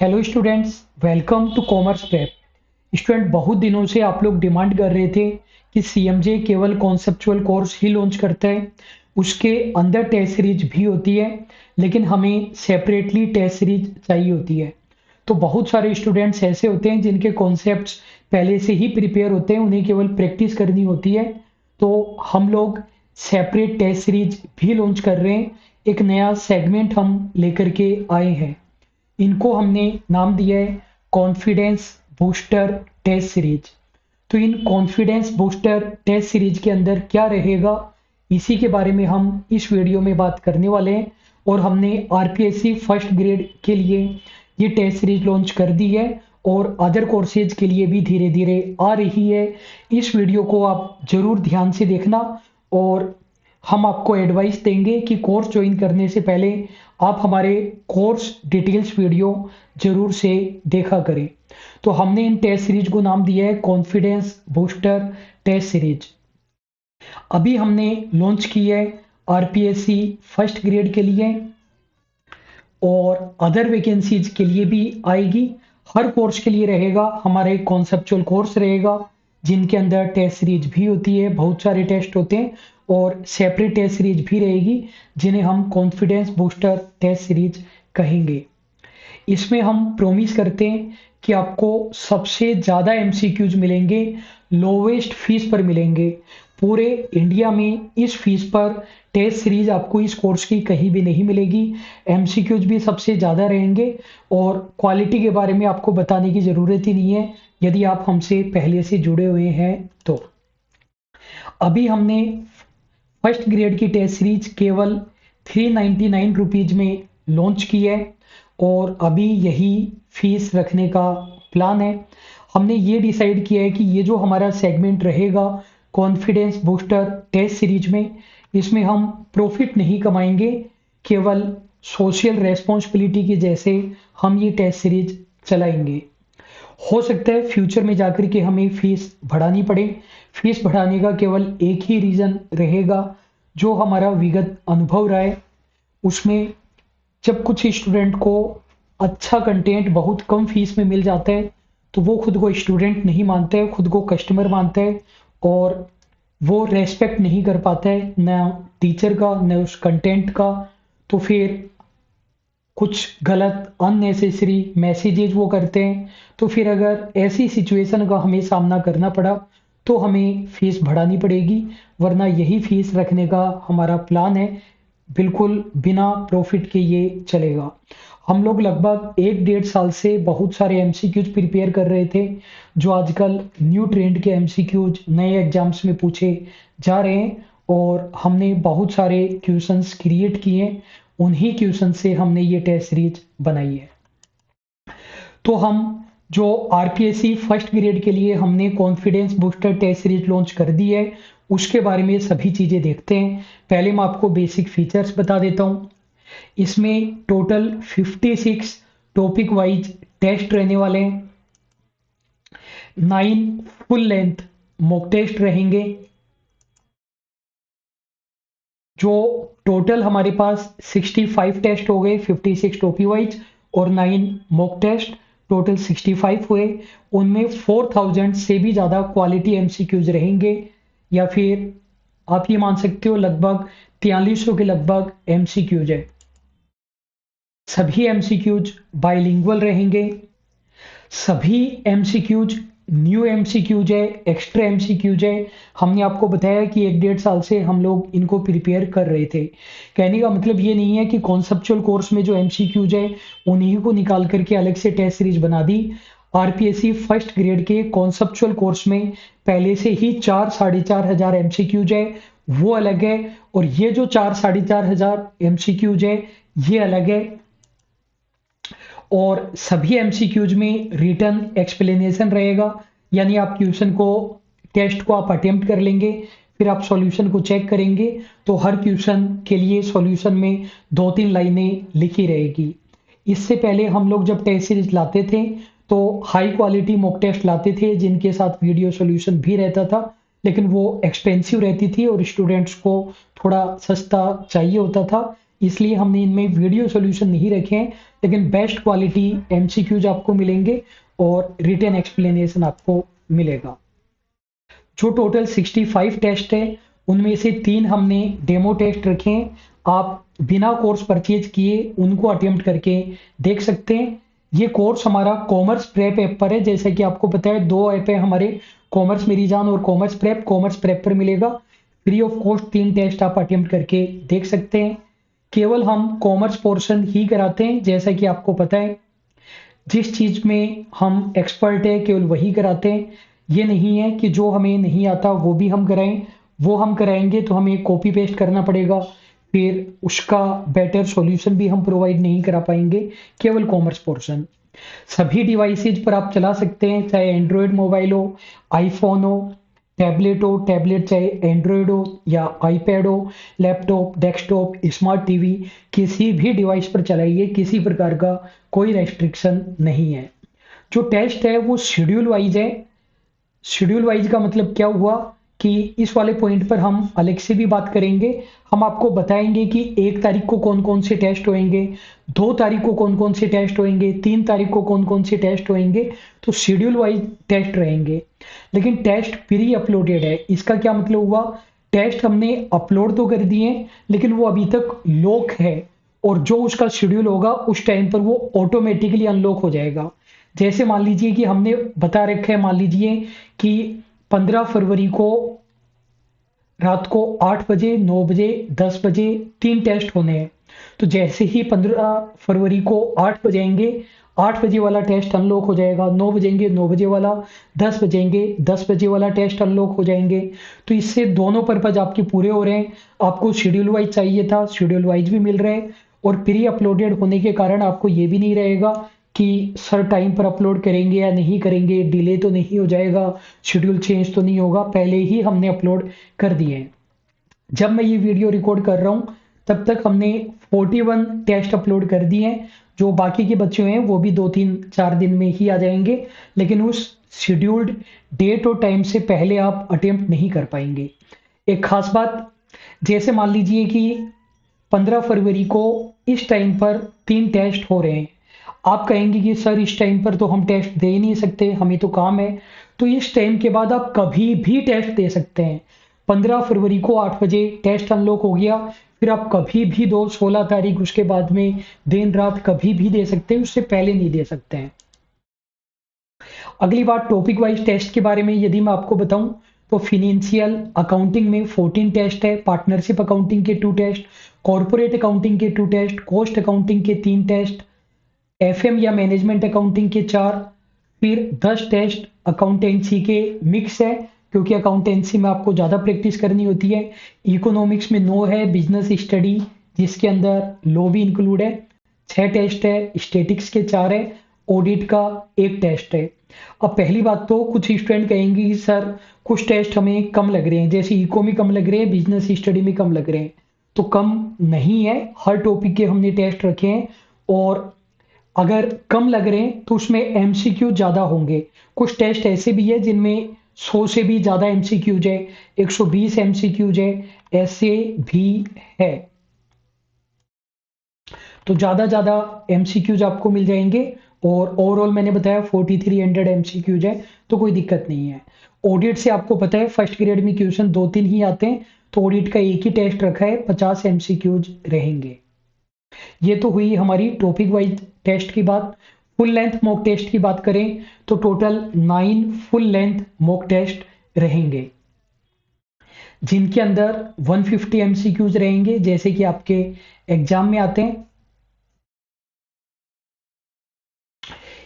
Hello students, welcome to commerce prep. Student, बहुत दिनों से आप लोग डिमांड कर रहे थे कि सीएमजे केवल कॉन्सेप्चुअल कोर्स ही लॉन्च करता है, उसके अंदर टेस्ट सीरीज भी होती है, लेकिन हमें सेपरेटली टेस्ट सीरीज चाहिए होती है। तो बहुत सारे स्टूडेंट्स ऐसे होते हैं जिनके कॉन्सेप्ट्स पहले से ही प्रिपेयर होते हैं, उन्हें केवल प्रैक्टिस करनी होती है। तो हम लोग सेपरेट टेस्ट सीरीज भी लॉन्च कर रहे हैं। एक नया सेगमेंट हम लेकर के आए हैं, इनको हमने नाम दिया है कॉन्फिडेंस बूस्टर टेस्ट सीरीज। तो इन कॉन्फिडेंस बूस्टर टेस्ट सीरीज के अंदर क्या रहेगा, इसी के बारे में हम इस वीडियो में बात करने वाले हैं। और हमने आरपीएससी फर्स्ट ग्रेड के लिए ये टेस्ट सीरीज लॉन्च कर दी है और अदर कोर्सेज के लिए भी धीरे धीरे आ रही है। इस वीडियो को आप जरूर ध्यान से देखना और हम आपको एडवाइस देंगे कि कोर्स ज्वाइन करने से पहले आप हमारे कोर्स डिटेल्स वीडियो जरूर से देखा करें। तो हमने इन टेस्ट सीरीज को नाम दिया है कॉन्फिडेंस बूस्टर टेस्ट सीरीज। अभी हमने लॉन्च की है आरपीएससी फर्स्ट ग्रेड के लिए और अदर वैकेंसीज के लिए भी आएगी। हर कोर्स के लिए रहेगा, हमारा एक कॉन्सेप्चुअल कोर्स रहेगा जिनके अंदर टेस्ट सीरीज भी होती है, बहुत सारे टेस्ट होते हैं और सेपरेट टेस्ट सीरीज भी रहेगी जिन्हें हम कॉन्फिडेंस बूस्टर टेस्ट सीरीज कहेंगे। इसमें हम प्रॉमिस करते हैं कि आपको सबसे ज़्यादा एमसीक्यूज मिलेंगे, लोवेस्ट फीस पर मिलेंगे। पूरे इंडिया में इस फीस पर टेस्ट सीरीज आपको इस कोर्स की कहीं भी नहीं मिलेगी। एमसीक्यूज भी सबसे ज़्यादा रहेंगे और क्वालिटी के बारे में आपको बताने की ज़रूरत ही नहीं है यदि आप हमसे पहले से जुड़े हुए हैं तो। अभी हमने फर्स्ट ग्रेड की टेस्ट सीरीज केवल 399 रुपीज में लॉन्च की है और अभी यही फीस रखने का प्लान है। हमने ये डिसाइड किया है कि ये जो हमारा सेगमेंट रहेगा कॉन्फिडेंस बूस्टर टेस्ट सीरीज में, इसमें हम प्रॉफिट नहीं कमाएंगे, केवल सोशल रेस्पॉन्सिबिलिटी की जैसे हम ये टेस्ट सीरीज चलाएंगे। हो सकता है फ्यूचर में जाकर के हमें फीस बढ़ानी पड़े। फीस बढ़ाने का केवल एक ही रीज़न रहेगा, जो हमारा विगत अनुभव रहा है उसमें जब कुछ स्टूडेंट को अच्छा कंटेंट बहुत कम फीस में मिल जाता है तो वो खुद को स्टूडेंट नहीं मानता है, खुद को कस्टमर मानता है और वो रेस्पेक्ट नहीं कर पाता है न टीचर का न उस कंटेंट का। तो फिर कुछ गलत अननेसेसरी मैसेजेज वो करते हैं। तो फिर अगर ऐसी सिचुएशन का हमें सामना करना पड़ा तो हमें फीस बढ़ानी पड़ेगी, वरना यही फीस रखने का हमारा प्लान है। बिल्कुल बिना प्रॉफिट के ये चलेगा। हम लोग लगभग 1-1.5 साल से बहुत सारे एमसीक्यूज प्रिपेयर कर रहे थे, जो आजकल न्यू ट्रेंड के एमसीक्यूज नए एग्जाम्स में पूछे जा रहे हैं और हमने बहुत सारे क्वेश्चंस क्रिएट किए, उन्हीं क्वेश्चन से हमने ये टेस्ट सीरीज बनाई है। तो हम जो आरपीएससी फर्स्ट ग्रेड के लिए हमने confidence booster test series launch कर दी है, उसके बारे में सभी चीज़ें देखते हैं। पहले मैं आपको बेसिक फीचर्स बता देता हूँ। इसमें टोटल 56 टॉपिक वाइज टेस्ट रहने वाले हैं, 9 फुल लेंथ मॉक टेस्ट रहेंगे। जो टोटल हमारे पास 65 टेस्ट हो गए 56 टॉपिक वाइज और 9 मॉक टेस्ट, टोटल 65 हुए। उनमें 4000 से भी ज़्यादा क्वालिटी एमसीक्यूज रहेंगे, या फिर आप ये मान सकते हो लगभग 4300 के लगभग एमसीक्यूज है। सभी एमसीक्यूज बाइलिंगुअल रहेंगे, सभी एमसीक्यूज न्यू एमसीक्यूज है, एक्स्ट्रा एमसीक्यूज है। हमने आपको बताया कि 1-1.5 साल से हम लोग इनको प्रिपेयर कर रहे थे। कहने का मतलब ये नहीं है कि कॉन्सेप्चुअल कोर्स में जो एमसीक्यूज है उन्हीं को निकाल करके अलग से टेस्ट सीरीज बना दी। आरपीएससी फर्स्ट ग्रेड के कॉन्सेप्चुअल कोर्स में पहले से ही 4-4.5 हजार एमसीक्यूज है, वो अलग है, और ये जो 4-4.5 हजार एमसीक्यूज है ये अलग है। और सभी एमसीक्यूज में रिटर्न एक्सप्लेनेशन रहेगा, यानी आप क्वेश्चन को टेस्ट को आप अटेम्प्ट कर लेंगे, फिर आप सॉल्यूशन को चेक करेंगे तो हर क्वेश्चन के लिए सॉल्यूशन में 2-3 लाइनें लिखी रहेगी। इससे पहले हम लोग जब टेस्ट सीरीज लाते थे तो हाई क्वालिटी मॉक टेस्ट लाते थे जिनके साथ वीडियो सॉल्यूशन भी रहता था, लेकिन वो एक्सपेंसिव रहती थी और स्टूडेंट्स को थोड़ा सस्ता चाहिए होता था। इसलिए हमने इनमें वीडियो सॉल्यूशन नहीं रखे हैं, लेकिन बेस्ट क्वालिटी एमसीक्यूज आपको मिलेंगे और रिटन एक्सप्लेनेशन आपको मिलेगा। जो टोटल 65 टेस्ट है उनमें से 3 हमने डेमो टेस्ट रखे हैं, आप बिना कोर्स परचेज किए उनको अटेम्प्ट करके देख सकते हैं। ये कोर्स हमारा कॉमर्स प्रेप ऐप पर है, जैसे कि आपको पता है 2 ऐप है हमारे, कॉमर्स मेरी जान और कॉमर्स प्रेप। कॉमर्स प्रेप पर मिलेगा फ्री ऑफ कॉस्ट 3 टेस्ट आप अटेम्प्ट करके देख सकते हैं। केवल हम कॉमर्स पोर्शन ही कराते हैं, जैसा कि आपको पता है जिस चीज में हम एक्सपर्ट है केवल वही कराते हैं। ये नहीं है कि जो हमें नहीं आता वो भी हम कराएं, वो हम कराएंगे तो हमें कॉपी पेस्ट करना पड़ेगा, फिर उसका बेटर सॉल्यूशन भी हम प्रोवाइड नहीं करा पाएंगे। केवल कॉमर्स पोर्शन सभी डिवाइसेज पर आप चला सकते हैं, चाहे एंड्रॉयड मोबाइल हो, आईफोन हो, टैबलेट चाहे एंड्रॉयड हो या आईपैड हो, लैपटॉप, डेस्कटॉप, स्मार्ट टीवी, किसी भी डिवाइस पर चलाइए, किसी प्रकार का कोई रेस्ट्रिक्शन नहीं है। जो टेस्ट है वो शेड्यूल वाइज है। शेड्यूल वाइज का मतलब क्या हुआ कि इस वाले पॉइंट पर हम अलग से भी बात करेंगे। हम आपको बताएंगे कि 1 तारीख को कौन कौन से टेस्ट होंगे, 2 तारीख को कौन कौन से टेस्ट होंगे, 3 तारीख को कौन कौन से टेस्ट होंगे। तो शेड्यूल वाइज टेस्ट रहेंगे, लेकिन टेस्ट प्री अपलोडेड है। इसका क्या मतलब हुआ, टेस्ट हमने अपलोड तो कर दिए लेकिन वो अभी तक लॉक है, और जो उसका शेड्यूल होगा उस टाइम पर वो ऑटोमेटिकली अनलॉक हो जाएगा। जैसे मान लीजिए कि हमने बता रखा है, मान लीजिए कि 15 फरवरी को रात को 8 बजे, 9 बजे, 10 बजे 3 टेस्ट होने हैं। तो जैसे ही 15 फरवरी को 8 बजेंगे, 8 बजे वाला टेस्ट अनलॉक हो जाएगा, 9 बजेंगे 9 बजे वाला, 10 बजेंगे 10 बजे वाला टेस्ट अनलॉक हो जाएंगे। तो इससे दोनों पर्पज आपके पूरे हो रहे हैं। आपको शेड्यूल वाइज चाहिए था, शेड्यूल वाइज भी मिल रहे हैं, और प्री अपलोडेड होने के कारण आपको ये भी नहीं रहेगा कि सर टाइम पर अपलोड करेंगे या नहीं करेंगे, डिले तो नहीं हो जाएगा, शेड्यूल चेंज तो नहीं होगा, पहले ही हमने अपलोड कर दिए हैं। जब मैं ये वीडियो रिकॉर्ड कर रहा हूँ तब तक हमने 41 टेस्ट अपलोड कर दिए हैं। जो बाकी के बच्चे हैं वो भी 2-3-4 दिन में ही आ जाएंगे, लेकिन उस शेड्यूल्ड डेट और टाइम से पहले आप अटेम्प्ट नहीं कर पाएंगे। एक खास बात, जैसे मान लीजिए कि 15 फरवरी को इस टाइम पर 3 टेस्ट हो रहे हैं, आप कहेंगे कि सर इस टाइम पर तो हम टेस्ट दे ही नहीं सकते, हमें तो काम है। तो इस टाइम के बाद आप कभी भी टेस्ट दे सकते हैं। 15 फरवरी को 8 बजे टेस्ट अनलॉक हो गया, फिर आप कभी भी 16 तारीख उसके बाद में दिन रात कभी भी दे सकते हैं, उससे पहले नहीं दे सकते हैं। अगली बात टॉपिक वाइज टेस्ट के बारे में यदि मैं आपको बताऊं तो फिनेंशियल अकाउंटिंग में 14 टेस्ट है, पार्टनरशिप अकाउंटिंग के 2 टेस्ट, कॉर्पोरेट अकाउंटिंग के 2 टेस्ट, कॉस्ट अकाउंटिंग के 3 टेस्ट, एफएम या मैनेजमेंट अकाउंटिंग के 4, फिर 10 टेस्ट अकाउंटेंसी के मिक्स है, क्योंकि अकाउंटेंसी में आपको ज़्यादा प्रैक्टिस करनी होती है। इकोनॉमिक्स में 9 है, बिजनेस स्टडी जिसके अंदर लॉ भी इंक्लूड है, 6 टेस्ट है, स्टेटिक्स के 4 है, ऑडिट का 1 टेस्ट है। अब पहली बात तो कुछ स्टूडेंट कहेंगे कि सर कुछ टेस्ट हमें कम लग रहे हैं, जैसे इको में कम लग रहे हैं, बिजनेस स्टडी में कम लग रहे हैं। तो कम नहीं है, हर टॉपिक के हमने टेस्ट रखे हैं, और अगर कम लग रहे हैं तो उसमें एमसीक्यू ज्यादा होंगे। कुछ टेस्ट ऐसे भी है जिनमें 100 से भी ज्यादा एमसीक्यूज है, 120 एमसीक्यूज है, ऐसे भी है। तो ज्यादा एमसीक्यूज आपको मिल जाएंगे, और ओवरऑल मैंने बताया 4300 एमसीक्यूज है, तो कोई दिक्कत नहीं है। ऑडिट से आपको पता है फर्स्ट ग्रेड में क्वेश्चन 2-3 ही आते हैं, तो ऑडिट का एक ही टेस्ट रखा है, 50 एमसीक्यूज रहेंगे। ये तो हुई हमारी टॉपिक वाइज टेस्ट की बात। फुल लेंथ मॉक टेस्ट की बात करें तो total 9 full length mock test रहेंगे, जिनके अंदर 150 एमसीक्यूज रहेंगे, जैसे कि आपके एग्जाम में आते हैं।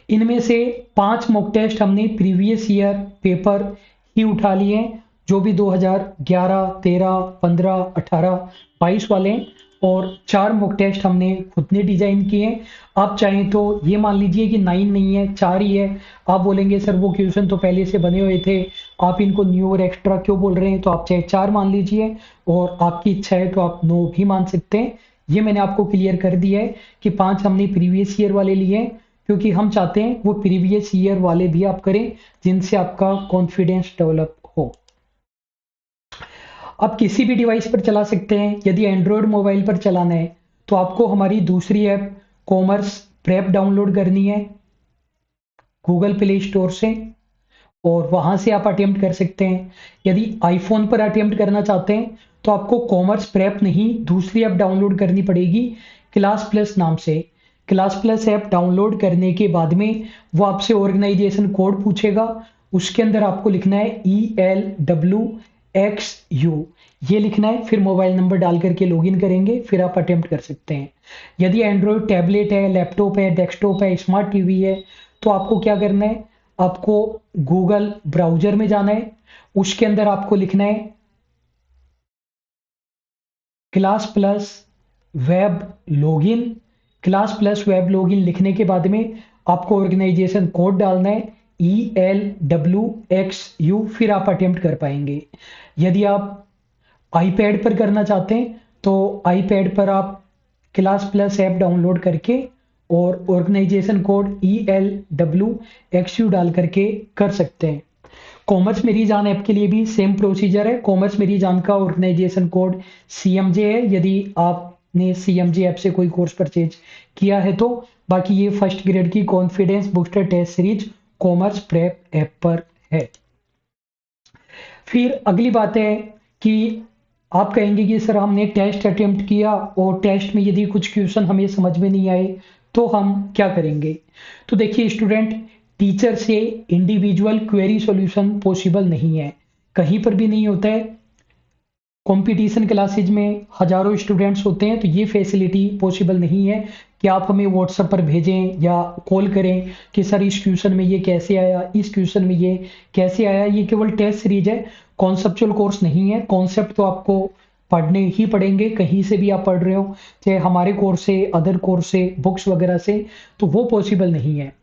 इनमें से 5 मॉक टेस्ट हमने प्रीवियस ईयर पेपर ही उठा लिए हैं, जो भी 2011, 13, 15, 18, 22 वाले हैं, और 4 मॉक टेस्ट हमने खुद ने डिजाइन किए हैं। आप चाहें तो ये मान लीजिए कि 9 नहीं है, 4 ही है। आप बोलेंगे सर वो क्वेश्चन तो पहले से बने हुए थे, आप इनको न्यू और एक्स्ट्रा क्यों बोल रहे हैं, तो आप चाहे 4 मान लीजिए, और आपकी इच्छा है तो आप 9 भी मान सकते हैं। ये मैंने आपको क्लियर कर दिया है कि 5 हमने प्रीवियस ईयर वाले लिए हैं, क्योंकि हम चाहते हैं वो प्रीवियस ईयर वाले भी आप करें, जिनसे आपका कॉन्फिडेंस डेवलप हो। आप किसी भी डिवाइस पर चला सकते हैं। यदि एंड्रॉयड मोबाइल पर चलाना है तो आपको हमारी दूसरी ऐप कॉमर्स प्रेप डाउनलोड करनी है गूगल प्ले स्टोर से, और वहां से आप अटेम्प्ट कर सकते हैं। यदि आईफोन पर अटेम्प्ट करना चाहते हैं तो आपको कॉमर्स प्रेप नहीं, दूसरी ऐप डाउनलोड करनी पड़ेगी क्लास प्लस नाम से। क्लास प्लस ऐप डाउनलोड करने के बाद में वो आपसे ऑर्गेनाइजेशन कोड पूछेगा, उसके अंदर आपको लिखना है ELWXU, ये लिखना है, फिर मोबाइल नंबर डाल करके लॉगिन करेंगे, फिर आप अटेम्प्ट कर सकते हैं। यदि एंड्रॉयड टैबलेट है, लैपटॉप है, डेस्कटॉप है, स्मार्ट टीवी है, तो आपको क्या करना है, आपको गूगल ब्राउजर में जाना है, उसके अंदर आपको लिखना है class plus web login. Class plus web login लिखने के बाद में आपको ऑर्गेनाइजेशन कोड डालना है ELWXU, फिर आप अटेम्प्ट कर पाएंगे। यदि आप आईपैड पर करना चाहते हैं तो आईपैड पर आप क्लास प्लस ऐप डाउनलोड करके और ऑर्गेनाइजेशन कोड ELWXU डाल करके कर सकते हैं। कॉमर्स मेरी जान ऐप के लिए भी सेम प्रोसीजर है। कॉमर्स मेरी जान का ऑर्गेनाइजेशन कोड CMJ है, यदि आपने CMJ ऐप से कोई कोर्स परचेज किया है तो। बाकी ये फर्स्ट ग्रेड की confidence booster test series commerce prep app पर है। फिर अगली बात है कि आप कहेंगे कि सर हमने टेस्ट अटेम्प्ट किया और टेस्ट में यदि कुछ क्वेश्चन हमें समझ में नहीं आए तो हम क्या करेंगे। तो देखिए स्टूडेंट, टीचर से इंडिविजुअल क्वेरी सॉल्यूशन पॉसिबल नहीं है, कहीं पर भी नहीं होता है। कंपटीशन क्लासेज में हजारों स्टूडेंट्स होते हैं तो ये फैसिलिटी पॉसिबल नहीं है कि आप हमें व्हाट्सएप पर भेजें या कॉल करें कि सर इस क्वेश्चन में ये कैसे आया, इस क्वेश्चन में ये कैसे आया। ये केवल टेस्ट सीरीज है, कॉन्सेप्चुअल कोर्स नहीं है। कॉन्सेप्ट तो आपको पढ़ने ही पड़ेंगे, कहीं से भी आप पढ़ रहे हो, चाहे हमारे कोर्स से, अदर कोर्स से, बुक्स वगैरह से, तो वो पॉसिबल नहीं है।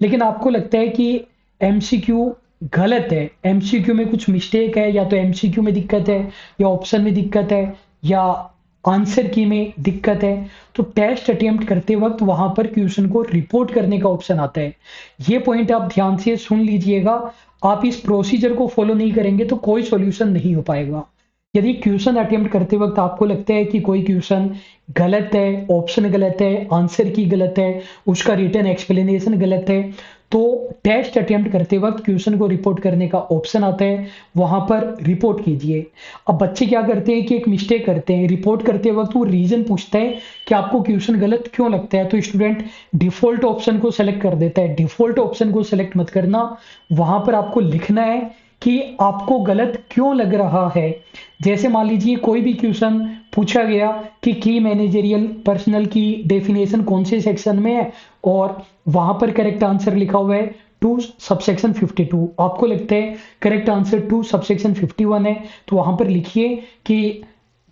लेकिन आपको लगता है कि MCQ गलत है, MCQ में कुछ मिस्टेक है, या तो MCQ में दिक्कत है, या ऑप्शन में दिक्कत है, या आंसर की में दिक्कत है, तो टेस्ट अटेम्प्ट करते वक्त वहां पर क्वेश्चन को रिपोर्ट करने का ऑप्शन आता है। ये पॉइंट आप ध्यान से सुन लीजिएगा। आप इस प्रोसीजर को फॉलो नहीं करेंगे तो कोई सॉल्यूशन नहीं हो पाएगा। यदि क्वेश्चन अटेम्प्ट करते वक्त आपको लगता है कि कोई क्वेश्चन गलत है, ऑप्शन गलत है, आंसर की गलत है, उसका रिटर्न एक्सप्लेनेशन गलत है, तो टेस्ट अटेम्प्ट करते वक्त क्वेश्चन को रिपोर्ट करने का ऑप्शन आता है, वहां पर रिपोर्ट कीजिए। अब बच्चे क्या करते हैं कि एक मिस्टेक करते हैं, रिपोर्ट करते वक्त वो रीजन पूछता है कि आपको क्वेश्चन गलत क्यों लगता है, तो स्टूडेंट डिफॉल्ट ऑप्शन को सेलेक्ट कर देता है। डिफॉल्ट ऑप्शन को सेलेक्ट मत करना, वहां पर आपको लिखना है कि आपको गलत क्यों लग रहा है। जैसे मान लीजिए कोई भी क्वेश्चन पूछा गया कि की मैनेजरियल पर्सनल की डेफिनेशन कौन से सेक्शन में है, और वहां पर करेक्ट आंसर लिखा हुआ है 2 सबसेक्शन 52, आपको लगता है करेक्ट आंसर 2 सबसेक्शन 51 है, तो वहां पर लिखिए कि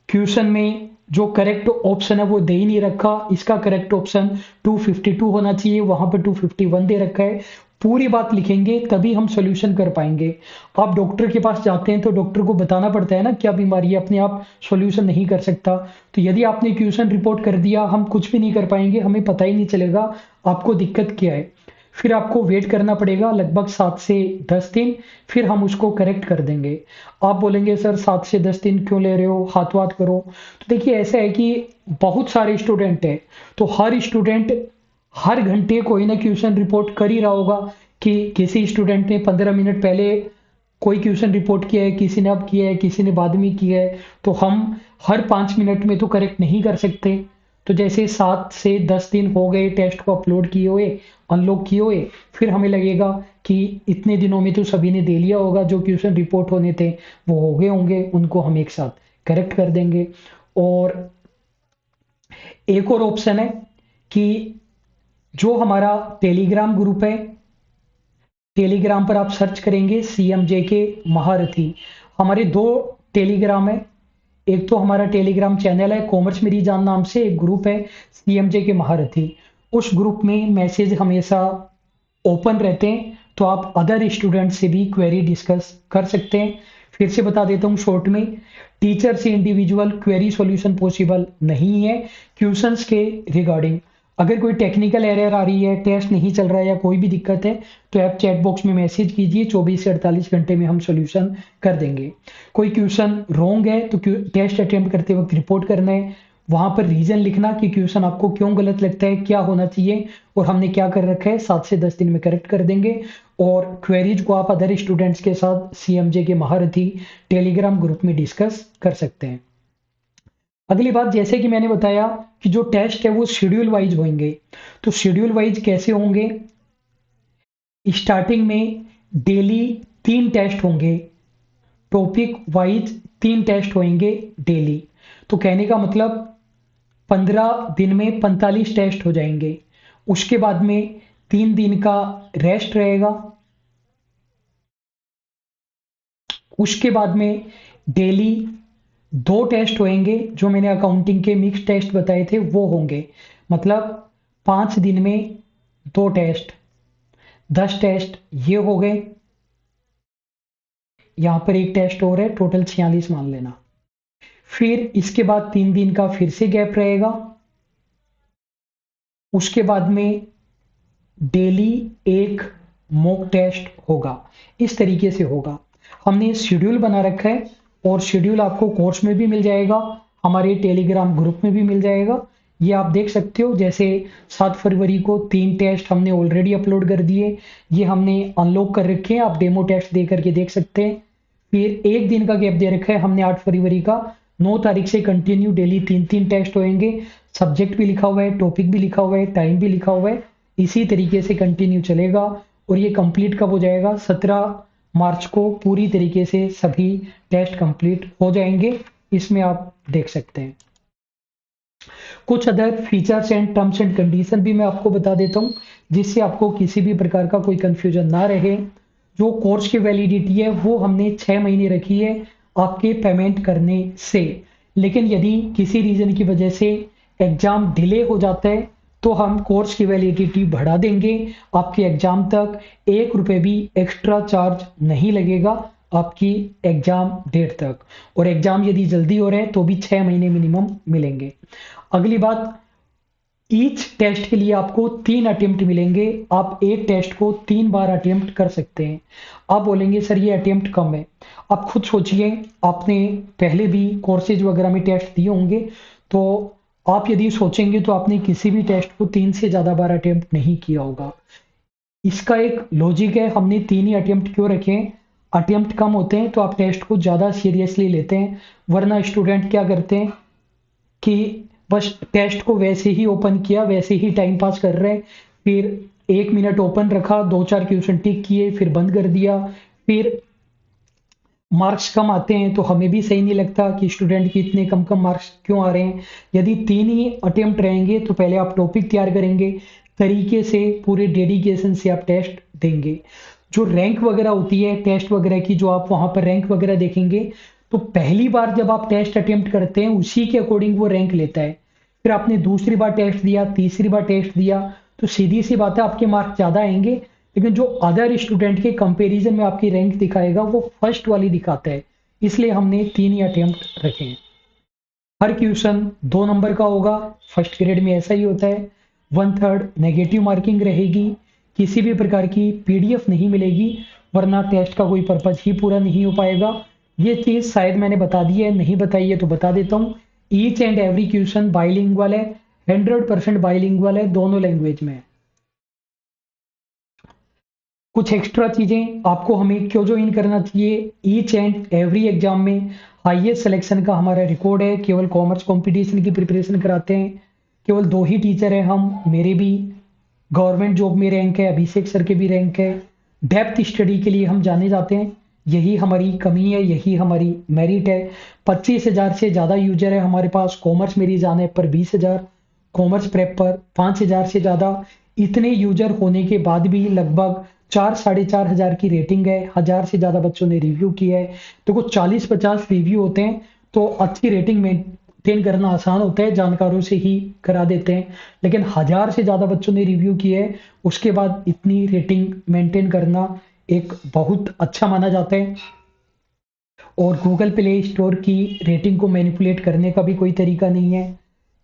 क्वेश्चन में जो करेक्ट ऑप्शन है वो दे ही नहीं रखा, इसका करेक्ट ऑप्शन 252 होना चाहिए, वहां पर 251 दे रखा है। पूरी बात लिखेंगे तभी हम सॉल्यूशन कर पाएंगे। आप डॉक्टर के पास जाते हैं तो डॉक्टर को बताना पड़ता है ना क्या बीमारी है, अपने आप सॉल्यूशन नहीं कर सकता। तो यदि आपने क्वेश्चन रिपोर्ट कर दिया, हम कुछ भी नहीं कर पाएंगे, हमें पता ही नहीं चलेगा आपको दिक्कत क्या है। फिर आपको वेट करना पड़ेगा लगभग 7 से 10 दिन, फिर हम उसको करेक्ट कर देंगे। आप बोलेंगे सर 7 से 10 दिन क्यों ले रहे हो, हाथ वाथ करो। तो देखिए ऐसा है कि बहुत सारे स्टूडेंट हैं, तो हर स्टूडेंट हर घंटे कोई ना क्वेश्चन रिपोर्ट कर ही रहा होगा कि किसी स्टूडेंट ने 15 मिनट पहले कोई क्वेश्चन रिपोर्ट किया है, किसी ने अब किया है, किसी ने बाद में किया है, तो हम हर 5 मिनट में तो करेक्ट नहीं कर सकते। तो जैसे 7 से 10 दिन हो गए टेस्ट को अपलोड किए हुए, अनलॉक किए हुए, फिर हमें लगेगा कि इतने दिनों में तो सभी ने दे लिया होगा, जो क्वेश्चन रिपोर्ट होने थे वो हो गए होंगे, उनको हम एक साथ करेक्ट कर देंगे। और एक और ऑप्शन है कि जो हमारा टेलीग्राम ग्रुप है, टेलीग्राम पर आप सर्च करेंगे CMJ के महारथी। हमारे 2 टेलीग्राम है, एक तो हमारा टेलीग्राम चैनल है कॉमर्स मेरी जान नाम से, एक ग्रुप है CMJ के महारथी। उस ग्रुप में मैसेज हमेशा ओपन रहते हैं, तो आप अदर स्टूडेंट से भी क्वेरी डिस्कस कर सकते हैं। फिर से बता देता हूँ शॉर्ट में, टीचर से इंडिविजुअल क्वेरी सॉल्यूशन पॉसिबल नहीं है क्वेश्चंस के रिगार्डिंग। अगर कोई टेक्निकल एरर आ रही है, टेस्ट नहीं चल रहा है, या कोई भी दिक्कत है, तो आप चैट बॉक्स में मैसेज कीजिए, 24 से 48 घंटे में हम सॉल्यूशन कर देंगे। कोई क्वेश्चन रॉन्ग है तो टेस्ट अटेम्प्ट करते वक्त रिपोर्ट करना है, वहां पर रीजन लिखना कि क्वेश्चन आपको क्यों गलत लगता है, क्या होना चाहिए, और हमने क्या कर रखा है, 7 से 10 दिन में करेक्ट कर देंगे। और क्वेरीज को आप अदर स्टूडेंट्स के साथ सीएमजे के महारथी टेलीग्राम ग्रुप में डिस्कस कर सकते हैं। अगली बात, जैसे कि मैंने बताया कि जो टेस्ट है वो शेड्यूल वाइज होंगे। तो शेड्यूल वाइज कैसे होंगे? स्टार्टिंग में डेली 3 टेस्ट होंगे, टॉपिक वाइज 3 टेस्ट होंगे डेली। तो कहने का मतलब 15 दिन में 45 टेस्ट हो जाएंगे। उसके बाद में 3 दिन का रेस्ट रहेगा। उसके बाद में डेली 2 टेस्ट होंगे, जो मैंने अकाउंटिंग के मिक्स टेस्ट बताए थे वो होंगे। मतलब 5 दिन में 2 टेस्ट, 10 टेस्ट ये हो गए। यहां पर एक टेस्ट और है, टोटल 46 मान लेना। फिर इसके बाद 3 दिन का फिर से गैप रहेगा। उसके बाद में डेली एक मॉक टेस्ट होगा। इस तरीके से होगा। हमने शेड्यूल बना रखा है और शेड्यूल आपको कोर्स में भी मिल जाएगा, हमारे टेलीग्राम ग्रुप में भी मिल जाएगा। ये आप देख सकते हो। जैसे 7 फरवरी को 3 टेस्ट हमने ऑलरेडी अपलोड कर दिए, ये हमने अनलॉक कर रखे हैं, आप डेमो टेस्ट दे करके देख सकते हैं। फिर एक दिन का गैप दे रखा है हमने 8 फरवरी का, 9 तारीख से कंटिन्यू डेली 3-3 टेस्ट होंगे। सब्जेक्ट भी लिखा हुआ है, टॉपिक भी लिखा हुआ है, टाइम भी लिखा हुआ है। इसी तरीके से कंटिन्यू चलेगा और ये कंप्लीट कब हो जाएगा? 17 मार्च को पूरी तरीके से सभी टेस्ट कंप्लीट हो जाएंगे। इसमें आप देख सकते हैं। कुछ other features and terms and condition भी मैं आपको बता देता हूं, जिससे आपको किसी भी प्रकार का कोई कंफ्यूजन ना रहे। जो कोर्स की वैलिडिटी है वो हमने 6 महीने रखी है आपके पेमेंट करने से। लेकिन यदि किसी रीजन की वजह से एग्जाम डिले हो जाता है तो हम कोर्स की वैलिडिटी बढ़ा देंगे। आपके एग्जाम तक 1 रुपए भी एक्स्ट्रा चार्ज नहीं लगेगा आपकी एग्जाम डेट तक। और एग्जाम यदि जल्दी हो रहे हैं तो भी 6 महीने मिनिमम मिलेंगे। अगली बात, ईच टेस्ट के लिए आपको 3 अटेम्प्ट मिलेंगे। आप एक टेस्ट को 3 बार अटेम्प्ट कर सकते हैं। आप बोलेंगे सर ये अटेम्प्ट कम है। आप खुद सोचिए, आपने पहले भी कोर्सेज वगैरह में टेस्ट दिए होंगे, तो आप यदि सोचेंगे तो आपने किसी भी टेस्ट को 3 से ज्यादा बार अटेम्प्ट नहीं किया होगा। इसका एक लॉजिक है, हमने 3 ही अटेम्प्ट क्यों रखे हैं? अटेम्प्ट कम होते हैं तो आप टेस्ट को ज्यादा सीरियसली लेते हैं। वरना स्टूडेंट क्या करते हैं कि बस टेस्ट को वैसे ही ओपन किया, वैसे ही टाइम पास कर रहे हैं, फिर 1 मिनट ओपन रखा, 2-4 क्वेश्चन टिक किए, फिर बंद कर दिया। फिर मार्क्स कम आते हैं तो हमें भी सही नहीं लगता कि स्टूडेंट के इतने कम कम मार्क्स क्यों आ रहे हैं। यदि 3 ही अटेम्प्ट रहेंगे तो पहले आप टॉपिक तैयार करेंगे, तरीके से पूरे डेडिकेशन से आप टेस्ट देंगे। जो रैंक वगैरह होती है टेस्ट वगैरह की, जो आप वहां पर रैंक वगैरह देखेंगे, तो पहली बार जब आप टेस्ट अटेम्प्ट करते हैं उसी के अकॉर्डिंग वो रैंक लेता है। फिर आपने दूसरी बार टेस्ट दिया, तीसरी बार टेस्ट दिया, तो सीधी सी बात है आपके मार्क्स ज्यादा आएंगे। लेकिन जो अदर स्टूडेंट के कंपैरिजन में आपकी रैंक दिखाएगा वो फर्स्ट वाली दिखाता है। इसलिए हमने 3 ही अटेम्प्ट रखे हैं। हर क्वेश्चन 2 नंबर का होगा, फर्स्ट ग्रेड में ऐसा ही होता है। 1/3 नेगेटिव मार्किंग रहेगी। किसी भी प्रकार की पीडीएफ नहीं मिलेगी, वरना टेस्ट का कोई पर्पज ही पूरा नहीं हो पाएगा। ये चीज शायद मैंने बता दी है, नहीं बताई है तो बता देता हूँ। Each and every question bilingual है, 100% बाइलिंगुअल है, दोनों लैंग्वेज में। कुछ एक्स्ट्रा चीजें आपको हमें क्यों ज्वाइन करना चाहिए? ईच एंड एवरी एग्जाम में हाईएस्ट सिलेक्शन का हमारा रिकॉर्ड है। केवल कॉमर्स कंपटीशन की प्रिपरेशन कराते हैं। केवल 2 ही टीचर हैं हम, मेरे भी गवर्नमेंट जॉब में रैंक है, अभिषेक सर के भी रैंक है। डेप्थ स्टडी के लिए हम जाने जाते हैं, यही हमारी कमी है, यही हमारी मेरिट है। 25,000 से ज्यादा यूजर है हमारे पास। कॉमर्स मेरी जाने पर 20,000, कॉमर्स प्रेप पर 5,000 से ज्यादा। इतने यूजर होने के बाद भी लगभग 4-4,500 की रेटिंग है। 1000 से ज्यादा बच्चों ने रिव्यू किया है। तो कुछ 40-50 रिव्यू होते हैं तो अच्छी रेटिंग मेंटेन करना आसान होता है, जानकारों से ही करा देते हैं। लेकिन 1000 से ज्यादा बच्चों ने रिव्यू किया है, उसके बाद इतनी रेटिंग मेंटेन करना एक बहुत अच्छा माना जाता है। और गूगल प्ले स्टोर की रेटिंग को मैनिपुलेट करने का भी कोई तरीका नहीं है।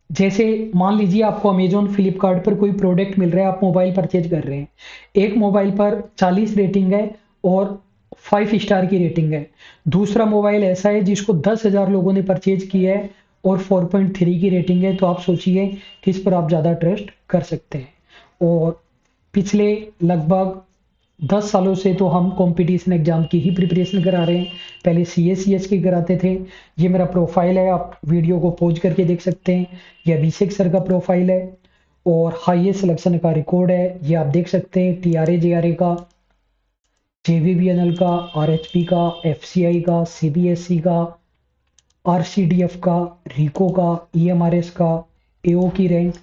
जैसे मान लीजिए आपको अमेजोन फ्लिपकार्ट पर कोई प्रोडक्ट मिल रहा है, आप मोबाइल परचेज कर रहे हैं। एक मोबाइल पर 40 रेटिंग है और 5 स्टार की रेटिंग है। दूसरा मोबाइल ऐसा है जिसको 10,000 लोगों ने परचेज किया है और 4.3 की रेटिंग है, तो आप सोचिए किस पर आप ज़्यादा ट्रस्ट कर सकते हैं। और पिछले लगभग 10 सालों से तो हम कंपटीशन एग्जाम की ही प्रिपरेशन करा रहे हैं। पहले CA CS की कराते थे। ये मेरा प्रोफाइल है, आप वीडियो को पॉज करके देख सकते हैं। ये अभिषेक सर का प्रोफाइल है और हाईएस्ट सिलेक्शन का रिकॉर्ड है, ये आप देख सकते हैं। TRA JRA का, JVBNL का, RHP का, FCI का, CBSE का, RCDF का, RICO का, EMRS का, AO की रैंक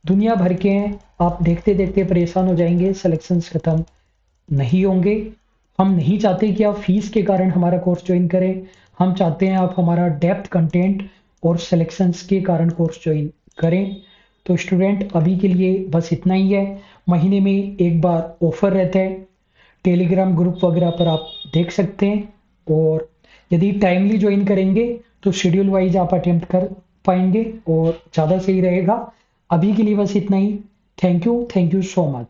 दुनिया भर के हैं। आप देखते देखते परेशान हो जाएंगे, सिलेक्शंस खत्म नहीं होंगे। हम नहीं चाहते कि आप फीस के कारण हमारा कोर्स ज्वाइन करें। हम चाहते हैं आप हमारा डेप्थ कंटेंट और सिलेक्शंस के कारण कोर्स ज्वाइन करें। तो स्टूडेंट अभी के लिए बस इतना ही है। महीने में एक बार ऑफर रहता है, टेलीग्राम ग्रुप वगैरह पर आप देख सकते हैं। और यदि टाइमली ज्वाइन करेंगे तो शेड्यूल वाइज आप अटेम्प्ट कर पाएंगे और ज़्यादा सही रहेगा। अभी के लिए बस इतना ही। Thank you so much.